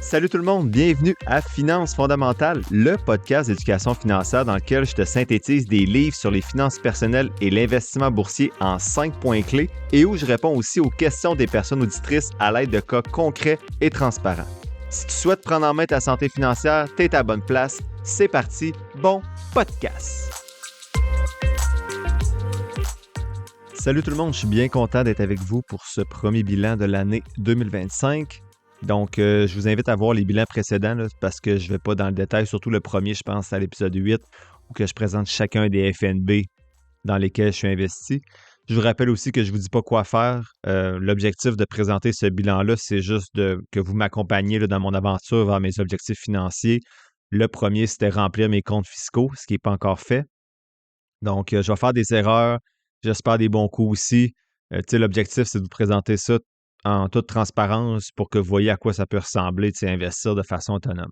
Salut tout le monde, bienvenue à Finances fondamentales, le podcast d'éducation financière dans lequel je te synthétise des livres sur les finances personnelles et l'investissement boursier en 5 points clés et où je réponds aussi aux questions des personnes auditrices à l'aide de cas concrets et transparents. Si tu souhaites prendre en main ta santé financière, t'es à la bonne place. C'est parti, bon podcast! Salut tout le monde, je suis bien content d'être avec vous pour ce premier bilan de l'année 2025. Donc, je vous invite à voir les bilans précédents là, parce que je ne vais pas dans le détail, surtout le premier, je pense, à l'épisode 8, où que je présente chacun des FNB dans lesquels je suis investi. Je vous rappelle aussi que je ne vous dis pas quoi faire. L'objectif de présenter ce bilan-là, c'est juste que vous m'accompagniez là, dans mon aventure vers mes objectifs financiers. Le premier, c'était remplir mes comptes fiscaux, ce qui n'est pas encore fait. Donc, je vais faire des erreurs, j'espère des bons coups aussi. L'objectif, c'est de vous présenter ça en toute transparence pour que vous voyez à quoi ça peut ressembler, investir de façon autonome.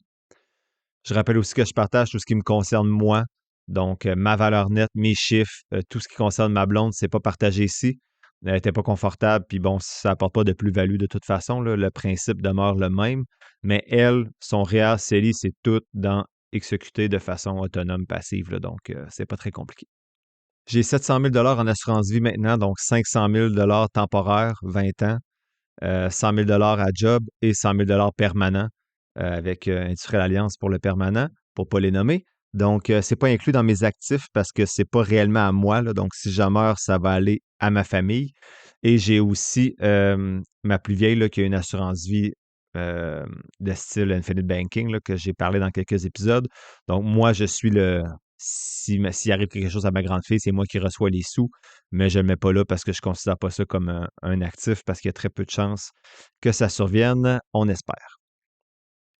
Je rappelle aussi que je partage tout ce qui me concerne moi, donc ma valeur nette, mes chiffres, tout ce qui concerne ma blonde, c'est pas partagé ici. Elle n'était pas confortable, puis bon, ça n'apporte pas de plus-value de toute façon, là, le principe demeure le même, mais elle, son REER CELI, c'est tout dans exécuté de façon autonome, passive, là, donc c'est pas très compliqué. J'ai 700 000 en assurance vie maintenant, donc 500 000 temporaire, 20 ans. 100 000 à job et 100 000 permanent avec Industrielle Alliance pour le permanent, pour ne pas les nommer. Donc, ce n'est pas inclus dans mes actifs parce que ce n'est pas réellement à moi. Là. Donc, si je meurs, ça va aller à ma famille. Et j'ai aussi ma plus vieille là, qui a une assurance vie de style Infinite Banking là, que j'ai parlé dans quelques épisodes. Donc, moi, je suis s'il arrive quelque chose à ma grande fille, c'est moi qui reçois les sous, mais je ne le mets pas là parce que je ne considère pas ça comme un actif parce qu'il y a très peu de chances que ça survienne, on espère.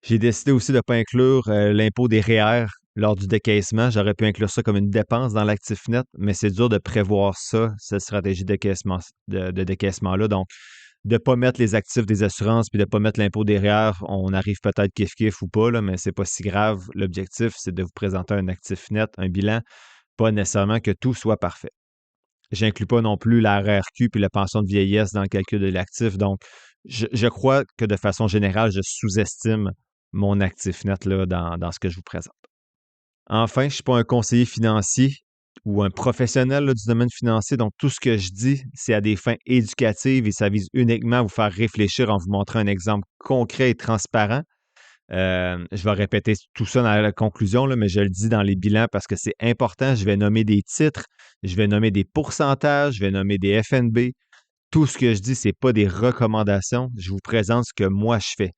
J'ai décidé aussi de ne pas inclure l'impôt des REER lors du décaissement. J'aurais pu inclure ça comme une dépense dans l'actif net, mais c'est dur de prévoir ça, cette stratégie de décaissement-là. Donc, de ne pas mettre les actifs des assurances puis de ne pas mettre l'impôt des REER, on arrive peut-être kiff-kiff ou pas, là, mais c'est pas si grave. L'objectif, c'est de vous présenter un actif net, un bilan, pas nécessairement que tout soit parfait. J'inclus pas non plus la RRQ puis la pension de vieillesse dans le calcul de l'actif. Donc, je crois que de façon générale, je sous-estime mon actif net là, dans ce que je vous présente. Enfin, je ne suis pas un conseiller financier ou un professionnel là, du domaine financier. Donc, tout ce que je dis, c'est à des fins éducatives et ça vise uniquement à vous faire réfléchir en vous montrant un exemple concret et transparent. Je vais répéter tout ça dans la conclusion, là, mais je le dis dans les bilans parce que c'est important. Je vais nommer des titres, je vais nommer des pourcentages, je vais nommer des FNB. Tout ce que je dis, ce n'est pas des recommandations. Je vous présente ce que moi je fais.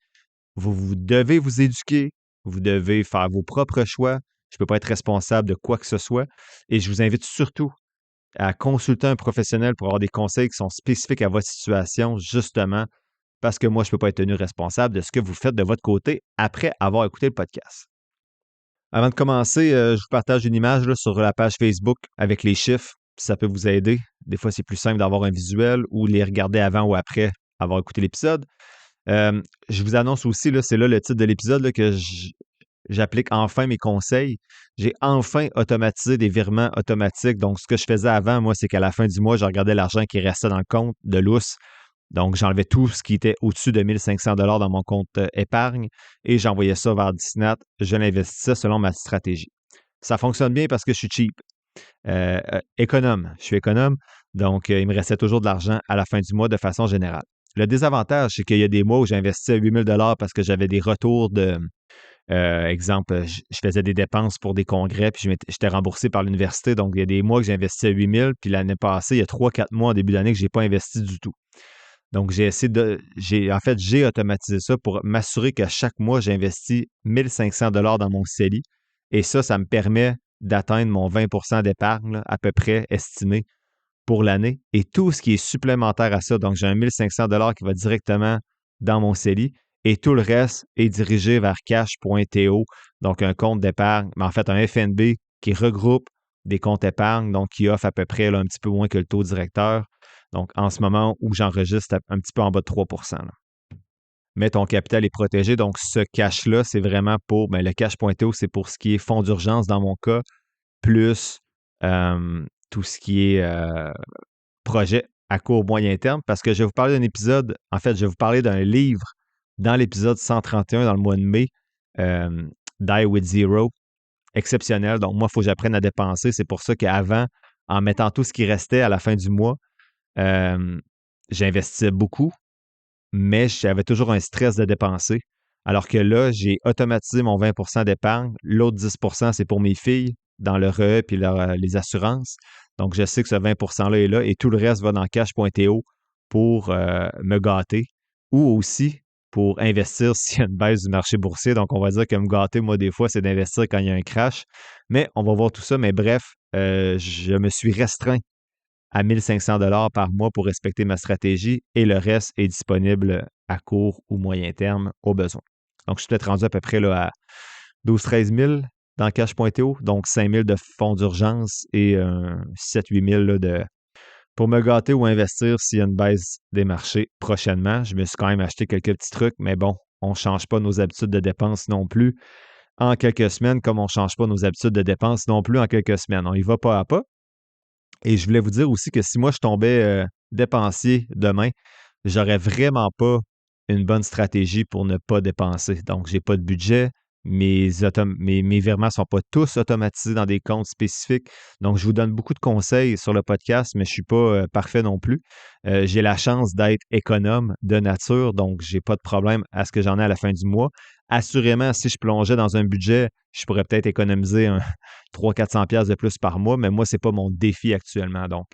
Vous devez vous éduquer, vous devez faire vos propres choix. Je ne peux pas être responsable de quoi que ce soit. Et je vous invite surtout à consulter un professionnel pour avoir des conseils qui sont spécifiques à votre situation, justement, parce que moi, je ne peux pas être tenu responsable de ce que vous faites de votre côté après avoir écouté le podcast. Avant de commencer, je vous partage une image là, sur la page Facebook avec les chiffres. Ça peut vous aider. Des fois, c'est plus simple d'avoir un visuel ou les regarder avant ou après avoir écouté l'épisode. Je vous annonce aussi, là, c'est là le titre de l'épisode là, que j'applique enfin mes conseils. J'ai enfin automatisé des virements automatiques. Donc, ce que je faisais avant, moi, c'est qu'à la fin du mois, je regardais l'argent qui restait dans le compte de lousse. Donc, j'enlevais tout ce qui était au-dessus de 1 500 dans mon compte épargne et j'envoyais ça vers Disney. Je l'investissais selon ma stratégie. Ça fonctionne bien parce que je suis cheap. Économe. Je suis économe. Donc, il me restait toujours de l'argent à la fin du mois de façon générale. Le désavantage, c'est qu'il y a des mois où j'investissais 8 000 parce que j'avais des retours de, exemple, je faisais des dépenses pour des congrès, puis j'étais remboursé par l'université. Donc, il y a des mois que j'investissais 8 000, puis l'année passée, il y a 3-4 mois en début d'année que je n'ai pas investi du tout. Donc, j'ai automatisé ça pour m'assurer qu'à chaque mois, j'investis 1 500 dans mon CELI. Et ça me permet d'atteindre mon 20 d'épargne, là, à peu près estimé pour l'année. Et tout ce qui est supplémentaire à ça, donc j'ai un 1 500 qui va directement dans mon CELI et tout le reste est dirigé vers cash.to, donc un compte d'épargne, mais en fait un FNB qui regroupe des comptes épargne, donc qui offre à peu près là, un petit peu moins que le taux directeur. Donc, en ce moment où j'enregistre un petit peu en bas de 3 là. Mais ton capital est protégé. Donc, ce cash-là, c'est vraiment pour, le cash.to, c'est pour ce qui est fonds d'urgence dans mon cas, plus tout ce qui est projet à court, moyen terme. Parce que je vais vous parler d'un épisode, en fait, je vais vous parler d'un livre dans l'épisode 131 dans le mois de mai, Die with Zero, exceptionnel. Donc, moi, il faut que j'apprenne à dépenser. C'est pour ça qu'avant, en mettant tout ce qui restait à la fin du mois, j'investissais beaucoup, mais j'avais toujours un stress de dépenser. Alors que là, j'ai automatisé mon 20 d'épargne. L'autre 10 c'est pour mes filles dans le REE et les assurances. Donc, je sais que ce 20 %-là est là et tout le reste va dans cash.to pour me gâter ou aussi pour investir s'il y a une baisse du marché boursier. Donc, on va dire que me gâter, moi, des fois, c'est d'investir quand il y a un crash. Mais on va voir tout ça. Mais bref, je me suis restreint à 1500 $ par mois pour respecter ma stratégie et le reste est disponible à court ou moyen terme au besoin. Donc, je suis peut-être rendu à peu près là, à 12-13 000 dans cash.to, donc 5 000 de fonds d'urgence et 7-8 000 là, pour me gâter ou investir s'il y a une baisse des marchés prochainement. Je me suis quand même acheté quelques petits trucs, mais bon, on ne change pas nos habitudes de dépenses non plus en quelques semaines, comme on ne change pas nos habitudes de dépenses non plus en quelques semaines. On y va pas à pas. Et je voulais vous dire aussi que si moi je tombais dépensier demain, j'aurais vraiment pas une bonne stratégie pour ne pas dépenser. Donc, j'ai pas de budget. Mes virements ne sont pas tous automatisés dans des comptes spécifiques. Donc, je vous donne beaucoup de conseils sur le podcast, mais je ne suis pas parfait non plus. J'ai la chance d'être économe de nature, donc j'ai pas de problème à ce que j'en ai à la fin du mois. Assurément, si je plongeais dans un budget, je pourrais peut-être économiser 300-400$ de plus par mois, mais moi, ce n'est pas mon défi actuellement. Donc,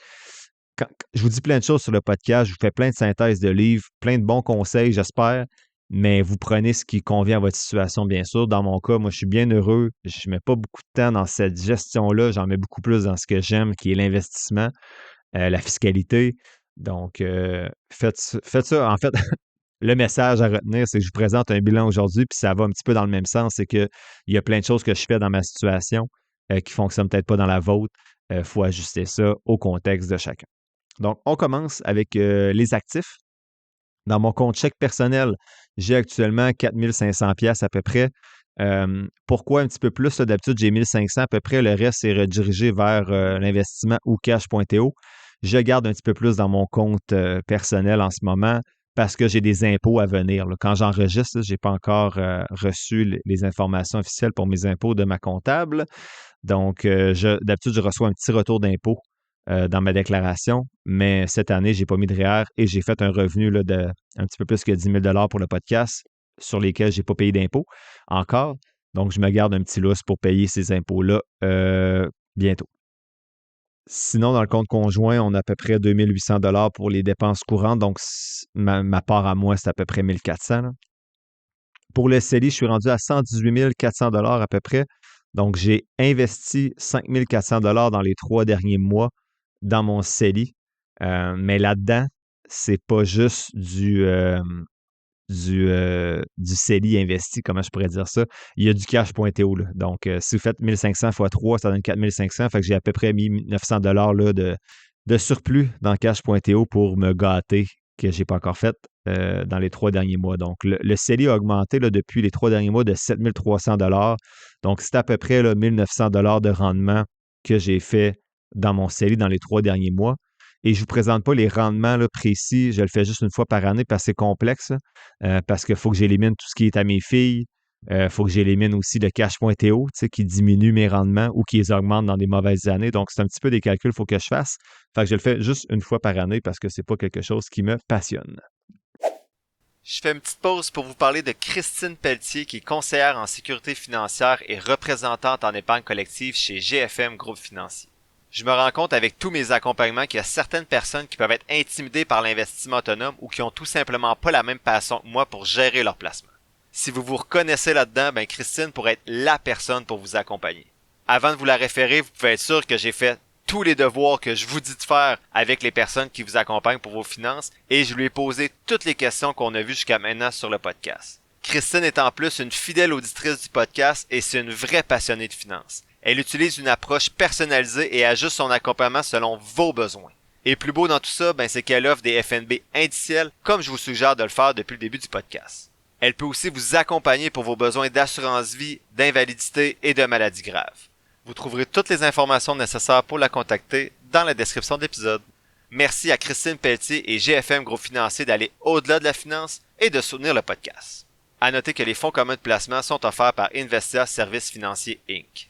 je vous dis plein de choses sur le podcast, je vous fais plein de synthèses de livres, plein de bons conseils, j'espère, mais vous prenez ce qui convient à votre situation, bien sûr. Dans mon cas, moi, je suis bien heureux. Je ne mets pas beaucoup de temps dans cette gestion-là. J'en mets beaucoup plus dans ce que j'aime, qui est l'investissement, la fiscalité. Donc, faites ça. En fait, le message à retenir, c'est que je vous présente un bilan aujourd'hui, puis ça va un petit peu dans le même sens. C'est qu'il y a plein de choses que je fais dans ma situation qui ne fonctionnent peut-être pas dans la vôtre. Il faut ajuster ça au contexte de chacun. Donc, on commence avec les actifs. Dans mon compte chèque personnel, j'ai actuellement 4 500$ à peu près. Pourquoi un petit peu plus? D'habitude, j'ai 1500 à peu près. Le reste est redirigé vers l'investissement ou cash.to. Je garde un petit peu plus dans mon compte personnel en ce moment parce que j'ai des impôts à venir. Là. Quand j'enregistre, je n'ai pas encore reçu les informations officielles pour mes impôts de ma comptable. Donc, d'habitude, je reçois un petit retour d'impôt dans ma déclaration, mais cette année, je n'ai pas mis de REER et j'ai fait un revenu là, de un petit peu plus que 10 000 $ pour le podcast sur lesquels je n'ai pas payé d'impôt encore. Donc, je me garde un petit lousse pour payer ces impôts-là bientôt. Sinon, dans le compte conjoint, on a à peu près 2 800 $ pour les dépenses courantes. Donc, ma part à moi, c'est à peu près 1 400 là. Pour le CELI, je suis rendu à 118 400 $ à peu près. Donc, j'ai investi 5 400 $ dans les 3 derniers mois dans mon CELI. Mais là-dedans, c'est pas juste du CELI investi, comment je pourrais dire ça. Il y a du cash.to. Là. Donc, si vous faites 1500 x 3, ça donne 4500. Fait que j'ai à peu près mis 900 $ là, de surplus dans cash.to pour me gâter que je n'ai pas encore fait dans les 3 derniers mois. Donc, le CELI a augmenté là, depuis les 3 derniers mois de 7 300 $. Donc, c'est à peu près là, 1 900 $ de rendement que j'ai fait dans mon CELI dans les 3 derniers mois. Et je ne vous présente pas les rendements là, précis. Je le fais juste une fois par année parce que c'est complexe. Parce qu'il faut que j'élimine tout ce qui est à mes filles. Il faut que j'élimine aussi le cash.to qui diminue mes rendements ou qui les augmente dans des mauvaises années. Donc, c'est un petit peu des calculs qu'il faut que je fasse. Fait que je le fais juste une fois par année parce que c'est pas quelque chose qui me passionne. Je fais une petite pause pour vous parler de Christine Pelletier, qui est conseillère en sécurité financière et représentante en épargne collective chez GFM Groupe Financier. Je me rends compte avec tous mes accompagnements qu'il y a certaines personnes qui peuvent être intimidées par l'investissement autonome ou qui ont tout simplement pas la même passion que moi pour gérer leur placement. Si vous vous reconnaissez là-dedans, Christine pourrait être la personne pour vous accompagner. Avant de vous la référer, vous pouvez être sûr que j'ai fait tous les devoirs que je vous dis de faire avec les personnes qui vous accompagnent pour vos finances et je lui ai posé toutes les questions qu'on a vues jusqu'à maintenant sur le podcast. Christine est en plus une fidèle auditrice du podcast et c'est une vraie passionnée de finances. Elle utilise une approche personnalisée et ajuste son accompagnement selon vos besoins. Et plus beau dans tout ça, c'est qu'elle offre des FNB indiciels comme je vous suggère de le faire depuis le début du podcast. Elle peut aussi vous accompagner pour vos besoins d'assurance vie, d'invalidité et de maladies graves. Vous trouverez toutes les informations nécessaires pour la contacter dans la description de l'épisode. Merci à Christine Pelletier et GFM Groupe Financier d'aller au-delà de la finance et de soutenir le podcast. À noter que les fonds communs de placement sont offerts par Investia Services Financiers Inc.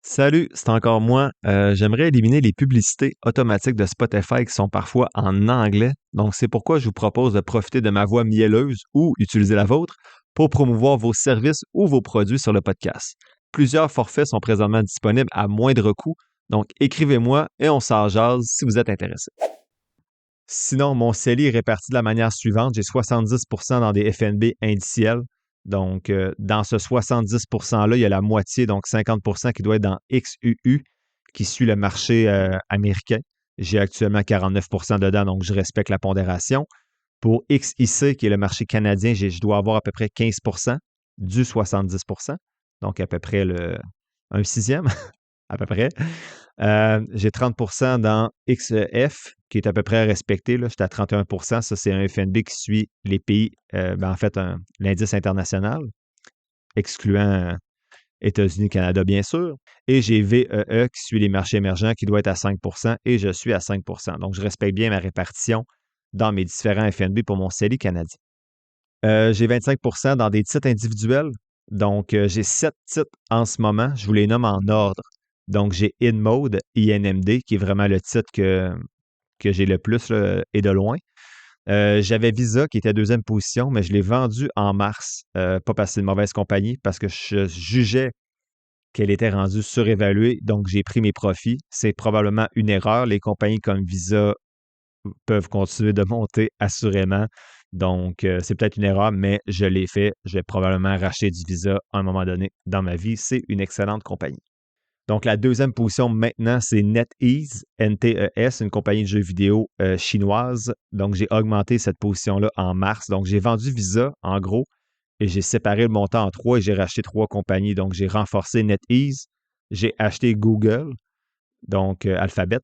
Salut, c'est encore moi. J'aimerais éliminer les publicités automatiques de Spotify qui sont parfois en anglais. Donc, c'est pourquoi je vous propose de profiter de ma voix mielleuse ou utiliser la vôtre pour promouvoir vos services ou vos produits sur le podcast. Plusieurs forfaits sont présentement disponibles à moindre coût. Donc, écrivez-moi et on s'en jase si vous êtes intéressé. Sinon, mon CELI est réparti de la manière suivante. J'ai 70% dans des FNB indiciels. Donc, dans ce 70%-là, il y a la moitié, donc 50% qui doit être dans XUU, qui suit le marché américain. J'ai actuellement 49% dedans, donc je respecte la pondération. Pour XIC, qui est le marché canadien, je dois avoir à peu près 15% du 70%, donc à peu près un sixième, à peu près. J'ai 30% dans XEF, qui est à peu près respecté. Là. J'étais à 31%. Ça, c'est un FNB qui suit les pays, en fait, l'indice international, excluant États-Unis, Canada, bien sûr. Et j'ai VEE qui suit les marchés émergents, qui doit être à 5%, et je suis à 5%. Donc, je respecte bien ma répartition dans mes différents FNB pour mon CELI canadien. J'ai 25% dans des titres individuels. Donc, j'ai 7 titres en ce moment. Je vous les nomme en ordre. Donc, j'ai InMode, INMD, qui est vraiment le titre que j'ai le plus là, et de loin. J'avais Visa, qui était deuxième position, mais je l'ai vendu en mars. Pas parce que c'est une mauvaise compagnie, parce que je jugeais qu'elle était rendue surévaluée. Donc, j'ai pris mes profits. C'est probablement une erreur. Les compagnies comme Visa peuvent continuer de monter assurément. Donc, c'est peut-être une erreur, mais je l'ai fait. Je vais probablement racheter du Visa à un moment donné dans ma vie. C'est une excellente compagnie. Donc, la deuxième position maintenant, c'est NetEase, NTES, une compagnie de jeux vidéo chinoise. Donc, j'ai augmenté cette position-là en mars. Donc, j'ai vendu Visa, en gros, et j'ai séparé le montant en trois et j'ai racheté trois compagnies. Donc, j'ai renforcé NetEase, j'ai acheté Google, donc Alphabet,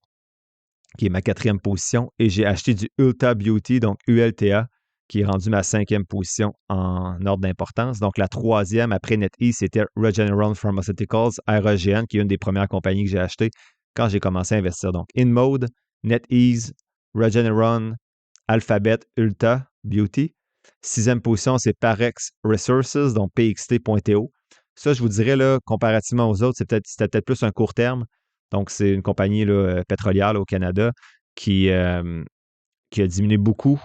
qui est ma quatrième position, et j'ai acheté du Ulta Beauty, donc ULTA, qui est rendu ma cinquième position en ordre d'importance. Donc, la troisième après NetEase, c'était Regeneron Pharmaceuticals, REGN, qui est une des premières compagnies que j'ai achetées quand j'ai commencé à investir. Donc, InMode, NetEase, Regeneron, Alphabet, Ulta Beauty. Sixième position, c'est Parex Resources, donc PXT.to. Ça, je vous dirais, là, comparativement aux autres, c'était peut-être plus un court terme. Donc, c'est une compagnie là, pétrolière là, au Canada qui a diminué beaucoup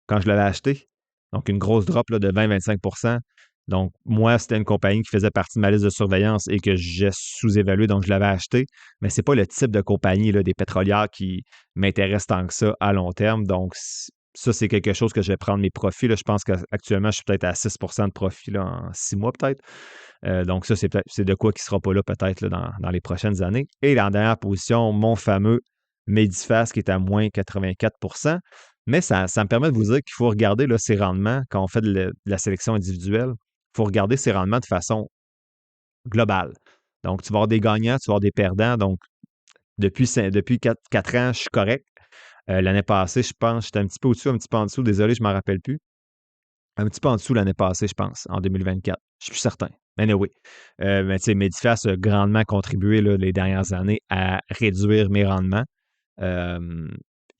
quand je l'avais acheté. Donc, une grosse drop là, de 20-25%. Donc, moi, c'était une compagnie qui faisait partie de ma liste de surveillance et que j'ai sous-évalué, donc je l'avais acheté. Mais ce n'est pas le type de compagnie là, des pétrolières qui m'intéresse tant que ça à long terme. Donc, ça, c'est quelque chose que je vais prendre mes profits. Là. Je pense qu'actuellement, je suis peut-être à 6% de profit là, en 6 mois peut-être. Donc, ça, c'est de quoi qui ne sera pas là peut-être là, dans les prochaines années. Et en dernière position, mon fameux Medifast qui est à moins 84%. Mais ça me permet de vous dire qu'il faut regarder là, ses rendements quand on fait de la sélection individuelle. Il faut regarder ses rendements de façon globale. Donc, tu vas avoir des gagnants, tu vas avoir des perdants. Donc, depuis 4 ans, je suis correct. L'année passée, je pense, j'étais un petit peu au-dessus, un petit peu en dessous. Désolé, je ne m'en rappelle plus. Un petit peu en dessous l'année passée, je pense, en 2024. Je suis plus certain. Mais oui. Mais tu sais, Medifast a grandement contribué là, les dernières années à réduire mes rendements.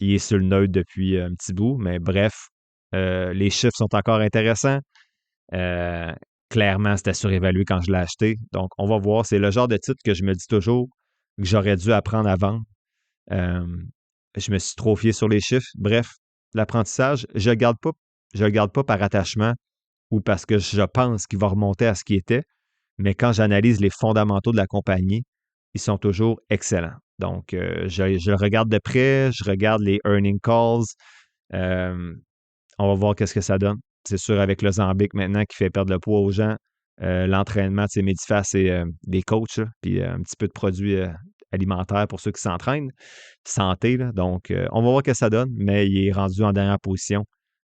Il est sur le neutre depuis un petit bout, mais bref, les chiffres sont encore intéressants. Clairement, c'était surévalué quand je l'ai acheté. Donc, on va voir. C'est le genre de titre que je me dis toujours que j'aurais dû apprendre à vendre. Je me suis trop fié sur les chiffres. Bref, l'apprentissage, je le garde pas par attachement ou parce que je pense qu'il va remonter à ce qui était, mais quand j'analyse les fondamentaux de la compagnie, ils sont toujours excellents. Donc, je le regarde de près, je regarde les earning calls. Euh, on va voir qu'est-ce que ça donne. C'est sûr, avec le Zambic maintenant qui fait perdre le poids aux gens, l'entraînement, c'est Medifast, c'est des coachs, là, puis un petit peu de produits alimentaires pour ceux qui s'entraînent. Santé, là. Donc, on va voir ce que ça donne, mais il est rendu en dernière position.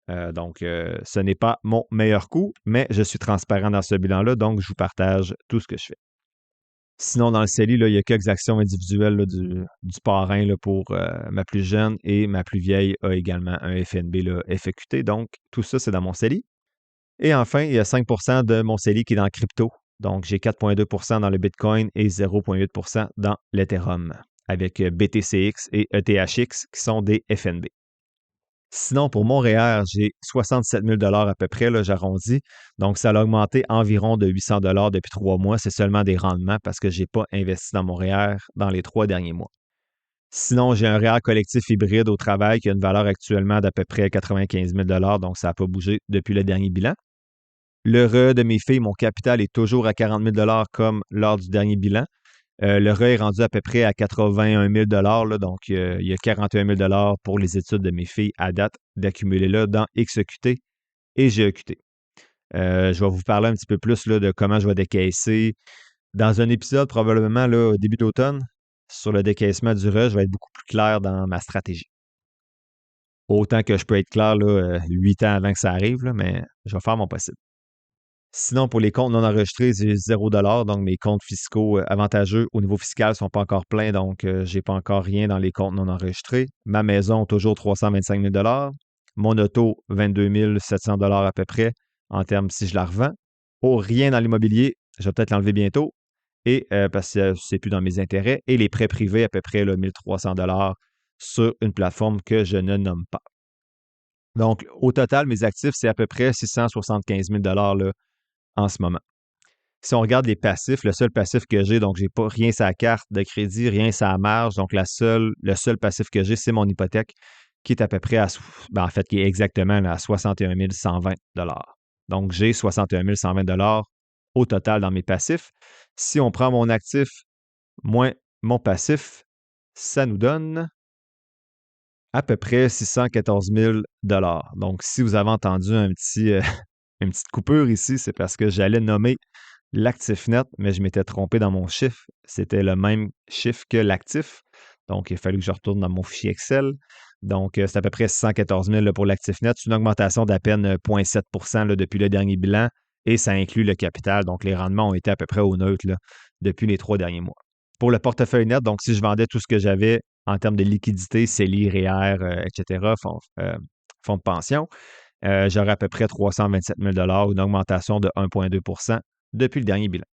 Donc, ce n'est pas mon meilleur coup, mais je suis transparent dans ce bilan-là, donc je vous partage tout ce que je fais. Sinon, dans le CELI, là, il y a quelques actions individuelles là, du parrain là, pour ma plus jeune et ma plus vieille a également un FNB là, FQT. Donc, tout ça, c'est dans mon CELI. Et enfin, il y a 5% de mon CELI qui est dans le crypto. Donc, j'ai 4,2% dans le Bitcoin et 0,8% dans l'Ethereum. avec BTCX et ETHX qui sont des FNB. Sinon, pour mon REER, j'ai 67 000 à peu près, là, j'arrondis. Donc, ça a augmenté environ de 800 depuis 3 mois. C'est seulement des rendements parce que je n'ai pas investi dans mon REER dans les 3 derniers mois. Sinon, j'ai un REER collectif hybride au travail qui a une valeur actuellement d'à peu près 95 000 donc ça n'a pas bougé depuis le dernier bilan. Le REE de mes filles, mon capital est toujours à 40 000 comme lors du dernier bilan. Le REE est rendu à peu près à 81 000 là, donc il y a 41 000 pour les études de mes filles à date d'accumuler là dans XEQT et GEQT. Je vais vous parler un petit peu plus là, de comment je vais décaisser. Dans un épisode probablement là, au début d'automne, sur le décaissement du REE, je vais être beaucoup plus clair dans ma stratégie. Autant que je peux être clair là, 8 ans avant que ça arrive, là, mais je vais faire mon possible. Sinon, pour les comptes non enregistrés, j'ai 0 donc mes comptes fiscaux avantageux au niveau fiscal ne sont pas encore pleins, donc je n'ai pas encore rien dans les comptes non enregistrés. Ma maison, toujours 325 000 mon auto, 22 700 à peu près, en termes si je la revends. Rien dans l'immobilier, je vais peut-être l'enlever bientôt, et parce que ce n'est plus dans mes intérêts, et les prêts privés, à peu près là, 1 300 sur une plateforme que je ne nomme pas. Donc, au total, mes actifs, c'est à peu près 675 000 là, en ce moment. Si on regarde les passifs, le seul passif que j'ai, donc j'ai pas rien sur la carte de crédit, rien sur la marge, donc le seul passif que j'ai, c'est mon hypothèque qui est à peu près en fait, qui est exactement à 61 120 Donc, j'ai 61 120 au total dans mes passifs. Si on prend mon actif moins mon passif, ça nous donne à peu près 614 000 Donc, si vous avez entendu une petite coupure ici, c'est parce que j'allais nommer l'actif net, mais je m'étais trompé dans mon chiffre. C'était le même chiffre que l'actif. Donc, il a fallu que je retourne dans mon fichier Excel. Donc, c'est à peu près 614 000 pour l'actif net. C'est une augmentation d'à peine 0,7 là, depuis le dernier bilan et ça inclut le capital. Donc, les rendements ont été à peu près au neutre là, depuis les 3 derniers mois. Pour le portefeuille net, donc si je vendais tout ce que j'avais en termes de liquidité, CELI, REER, etc., fonds de pension, j'aurais à peu près 327 000 une augmentation de 1,2 depuis le dernier bilan.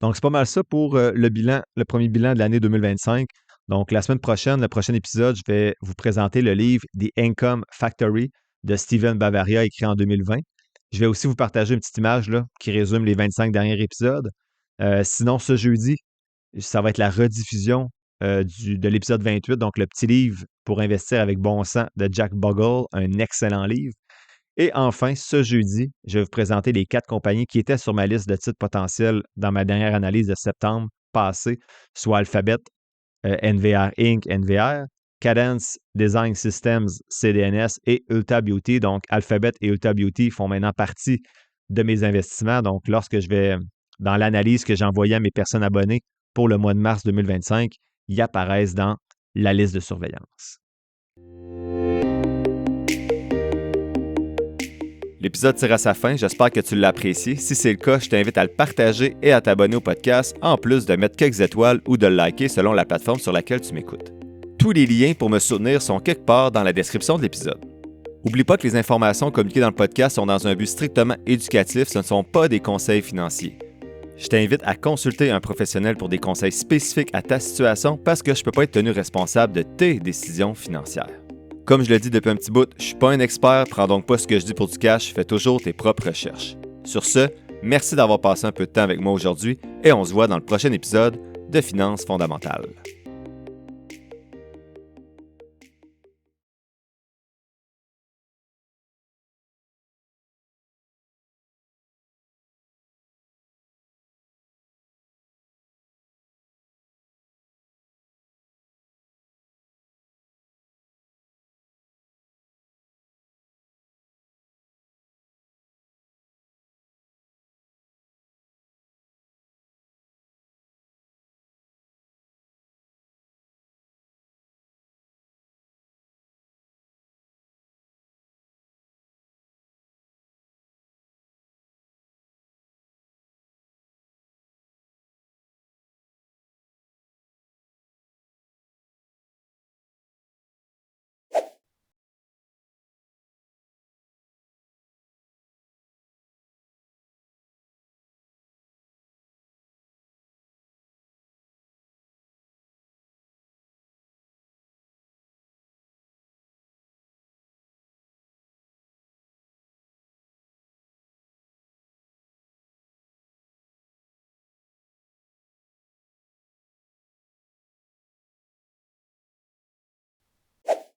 Donc, c'est pas mal ça pour le premier bilan de l'année 2025. Donc, la semaine prochaine, le prochain épisode, je vais vous présenter le livre The Income Factory de Steven Bavaria, écrit en 2020. Je vais aussi vous partager une petite image là, qui résume les 25 derniers épisodes. Sinon, ce jeudi, ça va être la rediffusion de l'épisode 28, donc le petit livre pour investir avec bon sens de Jack Bogle, un excellent livre. Et enfin, ce jeudi, je vais vous présenter les 4 compagnies qui étaient sur ma liste de titres potentiels dans ma dernière analyse de septembre passé, soit Alphabet, NVR Inc., NVR, Cadence Design Systems, CDNS et Ulta Beauty. Donc, Alphabet et Ulta Beauty font maintenant partie de mes investissements. Donc, lorsque je vais dans l'analyse que j'ai envoyée à mes personnes abonnées pour le mois de mars 2025, ils apparaissent dans la liste de surveillance. L'épisode tire à sa fin, j'espère que tu l'as apprécié. Si c'est le cas, je t'invite à le partager et à t'abonner au podcast, en plus de mettre quelques étoiles ou de le liker selon la plateforme sur laquelle tu m'écoutes. Tous les liens pour me soutenir sont quelque part dans la description de l'épisode. N'oublie pas que les informations communiquées dans le podcast sont dans un but strictement éducatif, ce ne sont pas des conseils financiers. Je t'invite à consulter un professionnel pour des conseils spécifiques à ta situation parce que je ne peux pas être tenu responsable de tes décisions financières. Comme je le dis depuis un petit bout, je ne suis pas un expert, prends donc pas ce que je dis pour du cash, fais toujours tes propres recherches. Sur ce, merci d'avoir passé un peu de temps avec moi aujourd'hui et on se voit dans le prochain épisode de Finances fondamentales.